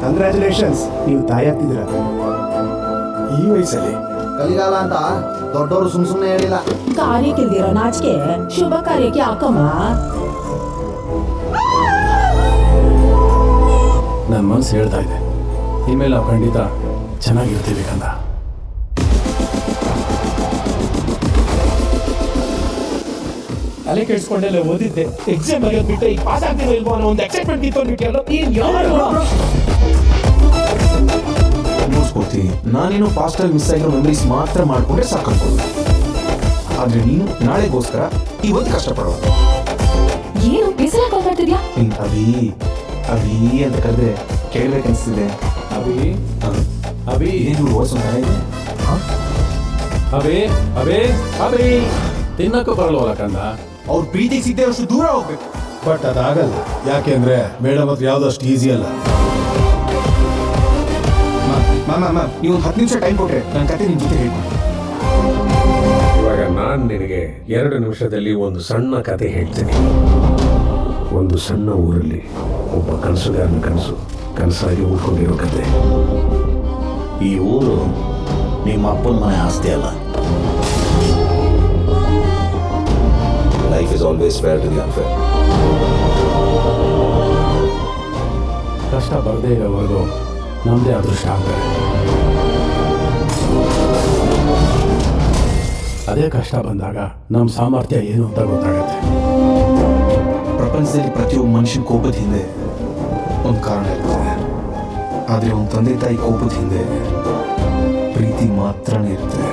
Congratulations, ನೀವು ತಾಯಿ ಆಗ್ತಿದ್ದೀರ ಈ ವಯಸ್ಸಲ್ಲಿ. ಕಲಿಗಾಲ ಅಂತ ದೊಡ್ಡವರು ಸುಮ್ಮನೆ ಹೇಳಿಲ್ಲ. ಕಾರ್ಯಕ್ಕಿಲ್ದಿರೋ ನಾಚಿಕೆ ಶುಭ ಕಾರ್ಯಕ್ಕೆ ಹಾಕಮ್ಮ. ನನ್ನ ಮನಸ್ಸು ಹೇಳ್ತಾ ಇದೆ, ಇನ್ಮೇಲೆ ನಾವು ಖಂಡಿತ ಚೆನ್ನಾಗಿರ್ತೀವಿ ಕಂದ. ತಲೆ ಕೆಡ್ಸ್ಕೊಂಡೆಲ್ಲ ಓದಿದ್ದೆ, ಎಕ್ಸಾಮ್ ಬರೆಯೋದು ಬಿಟ್ಟರೆ ಈಗ ಪಾಸ್ ಆಗ್ತಿರೋ ಇಲ್ವೋ ಅನ್ನೋ ಒಂದು ಎಕ್ಸೈಟ್ಮೆಂಟ್ ಇತ್ತು ಅಂದ್ಬಿಟ್ಟು ನೋಡ್ಸ್ಕೊಡ್ತೀನಿ. ನಾನೇನು ಫಾಸ್ಟಾಗಿ ಮಿಸ್ ಆಗಿರೋ ಮೆಮರೀಸ್ ಮಾತ್ರ ಮಾಡ್ಕೊಂಡ್ರೆ ಸಾಕಾಗ್ಬೋದು. ಆದ್ರೆ ನೀನು ನಾಳೆಗೋಸ್ಕರ ಇವತ್ತು ಕಷ್ಟಪಡೋ. ಏನು ಬೇಸರ ಕಾಲ್ ಮಾಡ್ತಿದ್ಯಾ? ಅಭಿ ಅಭಿ ಅಂತ ಕರೆದ್ರೆ ಕೇಳ್ಬೇಕನ್ಸ್ತಿದೆ. ಅಭಿ ಅಭಿ ಏನು ವಾಯ್ಸ್ ಒಂಥರ ಇದೆ. ಅಭಿ ಅಭಿ ಅಭಿ ತಿನ್ನಕ್ಕೂ ಬರಲ್ವಲ್ಲ ಕಂದ. ಅವ್ರ ಪ್ರೀತಿಗೆ ಸಿದ್ದೆ ಅಷ್ಟು ದೂರ ಹೋಗ್ಬೇಕು. ಬಟ್ ಅದಾಗಲ್ಲ, ಯಾಕೆಂದ್ರೆ ಮೇಡಮ್ ಹತ್ರ ಯಾವ್ದು ಅಷ್ಟು ಈಸಿ ಅಲ್ಲ. ನೀವು ಒಂದು 10 ನಿಮಿಷ ಟೈಮ್ ಕೊಟ್ರೆ ನನ್ನ ಕತೆ ನಿಮ್ ಜೊತೆ ಹೇಳ್ತೀನಿ. ಇವಾಗ ನಾನು ನಿನಗೆ 2 ನಿಮಿಷದಲ್ಲಿ ಒಂದು ಸಣ್ಣ ಕತೆ ಹೇಳ್ತೀನಿ. ಒಂದು ಸಣ್ಣ ಊರಲ್ಲಿ ಒಬ್ಬ ಕನಸುಗಾರನ ಕನಸಾಗಿ ಉಳ್ಕೊಂಡಿರೋ ಕತೆ. ಈ ಊರು ನಿಮ್ಮ ಅಪ್ಪನ ಮನೆ ಆಸ್ತಿ ಅಲ್ಲ. Life is always fair to the unfair. ಕಷ್ಟ ಬರದೇ ಇರೋವರೆಗೂ ನಮ್ಮದೇ ಅದೃಷ್ಟ ಆಗ್ತಾರೆ. ಅದೇ ಕಷ್ಟ ಬಂದಾಗ ನಮ್ಮ ಸಾಮರ್ಥ್ಯ ಏನು ಅಂತ ಗೊತ್ತಾಗತ್ತೆ. ಪ್ರಪಂಚದಲ್ಲಿ ಪ್ರತಿಯೊಬ್ಬ ಮನುಷ್ಯನ ಕೋಪದ ಹಿಂದೆ ಒಂದು ಕಾರಣ ಇರ್ತದೆ. ಆದರೆ ಒಂದು ತಂದೆ ತಾಯಿ ಕೋಪದ ಹಿಂದೆ ಪ್ರೀತಿ ಮಾತ್ರನೇ ಇರ್ತದೆ.